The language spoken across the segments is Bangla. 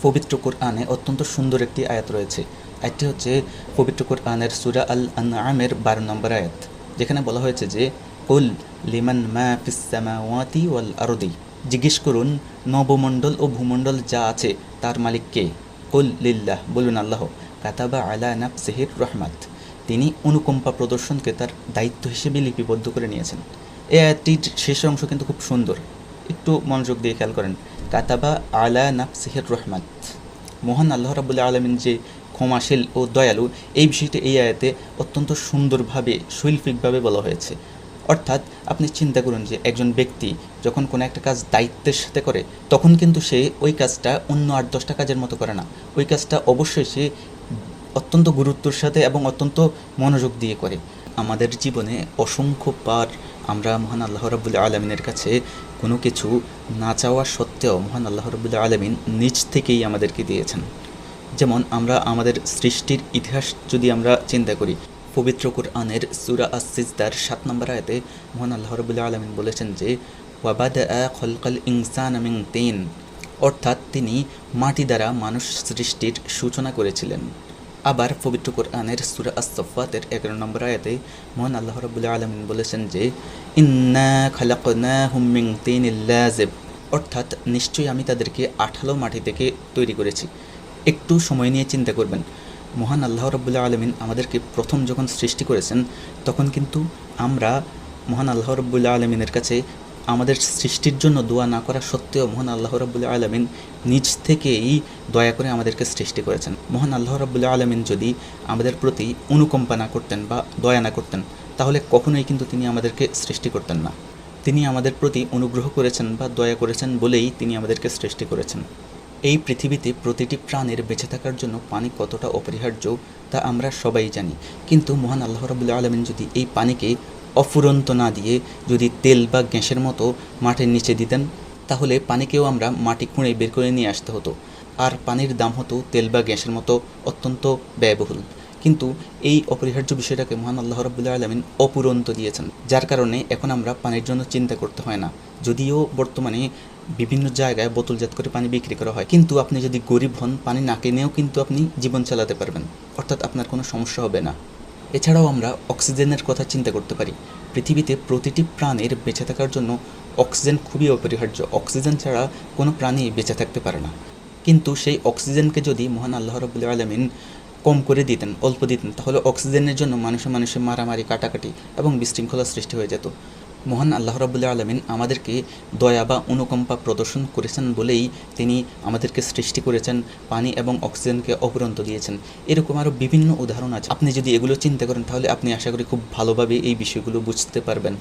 পবিত্র কোরআনে অত্যন্ত সুন্দর একটি আয়াত রয়েছে। আয়াতটি হচ্ছে পবিত্র কোরআনের সূরা আল আনআমের 12 নম্বর আয়াত, যেখানে বলা হয়েছে যে কুল লিমান মা ফিস সামাওয়াতি ওয়াল আরদি, জিজ্ঞেস করুন নবমণ্ডল ও ভূমণ্ডল যা আছে তার মালিক কে। কুল লিল্লাহ, বলুন আল্লাহ। কাতাবা আলা নাফসিহির রহমাত, তিনি অনুকম্পা প্রদর্শনকে তার দায়িত্ব হিসেবে লিপিবদ্ধ করে নিয়েছেন। এই আয়াতটির শেষ অংশ কিন্তু খুব সুন্দর, একটু মনোযোগ দিয়ে খেয়াল করেন। কাতাবা আলা নাফসিহির রহমাত, মহান আল্লাহ রাব্বুল আলামিন যে ক্ষমাশীল ও দয়ালু, এই বিষয়টি এই আয়াতে অত্যন্ত সুন্দরভাবে শৈল্পিকভাবে বলা হয়েছে। অর্থাৎ আপনি চিন্তা করুন যে একজন ব্যক্তি যখন কোনো একটা কাজ দায়িত্বের সাথে করে, তখন কিন্তু সে ওই কাজটা অন্য 8-10টা কাজের মতো করে না। ওই কাজটা অবশ্যই সে অত্যন্ত গুরুত্বের সাথে এবং অত্যন্ত মনোযোগ দিয়ে করে। আমাদের জীবনে অসংখ্যবার আমরা মহান আল্লাহ রাব্বুল আলামিনের কাছে কোনো কিছু না চাওয়া সত্ত্বেও মহান আল্লাহ রাব্বুল আলামিন নিজ থেকেই আমাদেরকে দিয়েছেন। যেমন আমরা আমাদের সৃষ্টির ইতিহাস যদি আমরা চিন্তা করি, পবিত্র কোরআনের সূরা আস-সিজদার 7 নম্বর আয়াতে মহান আল্লাহ রাব্বুল আলামিন বলেছেন যে ওয়াবাদা খলকাল ইনসানা মিন তিন, অর্থাৎ তিনি মাটি দ্বারা মানুষ সৃষ্টির সূচনা করেছিলেন। আবার পবিত্র কোরআনের সূরা আস-সাফফাতের 11 নম্বর আয়াতে মহান আল্লাহ রাব্বুল আলামিন বলেছেন যে ইন্না খালাকনাহুম মিন তিনিল লাযিব, অর্থাৎ নিশ্চয়ই আমি তাদেরকে আঠালো মাটি থেকে তৈরি করেছি। একটু সময় নিয়ে চিন্তা করবেন, মহান আল্লাহ রাব্বুল আলামিন আমাদেরকে প্রথম যখন সৃষ্টি করেছেন, তখন কিন্তু আমরা মহান আল্লাহ রাব্বুল আলামিনের কাছে আমাদের সৃষ্টির জন্য দোয়া না করা সত্ত্বেও মহান আল্লাহ রাব্বুল আলামিন নিজ থেকেই দয়া করে আমাদেরকে সৃষ্টি করেছেন। মহান আল্লাহ রাব্বুল আলামিন যদি আমাদের প্রতি অনুকম্পা না করতেন বা দয়া না করতেন, তাহলে কখনোই কিন্তু তিনি আমাদেরকে সৃষ্টি করতেন না। তিনি আমাদের প্রতি অনুগ্রহ করেছেন বা দয়া করেছেন বলেই তিনি আমাদেরকে সৃষ্টি করেছেন। এই পৃথিবীতে প্রতিটি প্রাণের বেঁচে থাকার জন্য পানি কতটা অপরিহার্য তা আমরা সবাই জানি। কিন্তু মহান আল্লাহ রাব্বুল আলামিন যদি এই পানিকে অফুরন্ত না দিয়ে যদি তেল বা গ্যাসের মতো মাটির নিচে দিতেন, তাহলে পানিকেও আমরা মাটি খুঁড়ে বের করে নিয়ে আসতে হতো, আর পানির দাম হতো তেল বা গ্যাসের মতো অত্যন্ত ব্যয়বহুল। কিন্তু এই অপরিহার্য বিষয়টাকে মহান আল্লাহ রাব্বুল আলামিন অপুরন্ত দিয়েছেন, যার কারণে এখন আমরা পানির জন্য চিন্তা করতে হয় না। যদিও বর্তমানে বিভিন্ন জায়গায় বোতলজাত করে পানি বিক্রি করা হয়, কিন্তু আপনি যদি গরিব হন, পানি না কিনেও কিন্তু আপনি জীবন চালাতে পারবেন, অর্থাৎ আপনার কোনো সমস্যা হবে না। এছাড়াও আমরা অক্সিজেনের কথা চিন্তা করতে পারি। পৃথিবীতে প্রতিটি প্রাণের বেঁচে থাকার জন্য অক্সিজেন খুবই অপরিহার্য। অক্সিজেন ছাড়া কোনো প্রাণী বেঁচে থাকতে পারে না। কিন্তু সেই অক্সিজেনকে যদি মহান আল্লাহ রাব্বুল আলামিন কম করে দিতেন, অল্প দিতেন, তাহলে অক্সিজেনের জন্য মানুষে মানুষে মারামারি, কাটাকাটি এবং বিশৃঙ্খলা সৃষ্টি হয়ে যেত। মহান আল্লাহ রাব্বুল আলামিন আমাদেরকে দয়া বা অনুকম্পা প্রদর্শন করেছেন বলেই তিনি আমাদেরকে সৃষ্টি করেছেন, পানি এবং অক্সিজেনকে অফুরন্ত দিয়েছেন। এরকম আরও বিভিন্ন উদাহরণ আছে। আপনি যদি এগুলো চিন্তা করেন, তাহলে আপনি আশা করি খুব ভালোভাবে এই বিষয়গুলো বুঝতে পারবেন।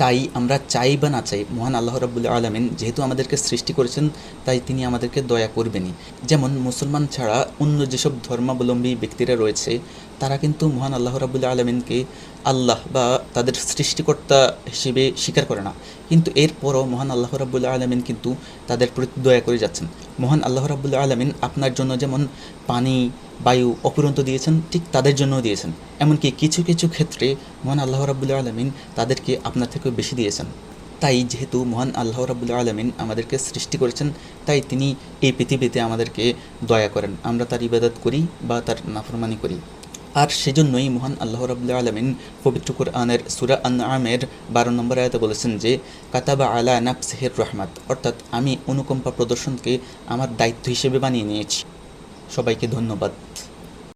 তাই আমরা চাই বা না চাই, মহান আল্লাহ রাব্বুল আলামিন যেহেতু আমাদেরকে সৃষ্টি করেছেন, তাই তিনি আমাদেরকে দয়া করবেনই। যেমন মুসলমান ছাড়া অন্য যেসব ধর্মাবলম্বী ব্যক্তিরা রয়েছে, তারা কিন্তু মহান আল্লাহ রাব্বুল আলামিনকে আল্লাহ বা তাদের সৃষ্টিকর্তা হিসেবে স্বীকার করে না। কিন্তু এরপরও মহান আল্লাহ রাব্বুল আলামিন কিন্তু তাদের প্রতি দয়া করে যাচ্ছেন। মহান আল্লাহ রাব্বুল আলামিন আপনার জন্য যেমন পানি, বায়ু অফুরন্ত দিয়েছেন, ঠিক তাদের জন্যও দিয়েছেন। এমনকি কিছু কিছু ক্ষেত্রে মহান আল্লাহ রাব্বুল আলামিন তাদেরকে আপনার থেকেও বেশি দিয়েছেন। তাই যেহেতু মহান আল্লাহ রাব্বুল আলামিন আমাদেরকে সৃষ্টি করেছেন, তাই তিনি এই পৃথিবীতে আমাদেরকে দয়া করেন। আমরা তার ইবাদত করি বা তার নাফরমানি করি। আর সেজন্যই মহান আল্লাহ রাব্বুল আলামিন পবিত্র কোরআনের সূরা আনআমের 12 নম্বর আয়াতে বলেছেন যে কাতাবা আলা নাফসিহির রহমাত, অর্থাৎ আমি অনুকম্পা প্রদর্শনকে আমার দায়িত্ব হিসেবে বানিয়ে নিয়েছি। সবাইকে ধন্যবাদ।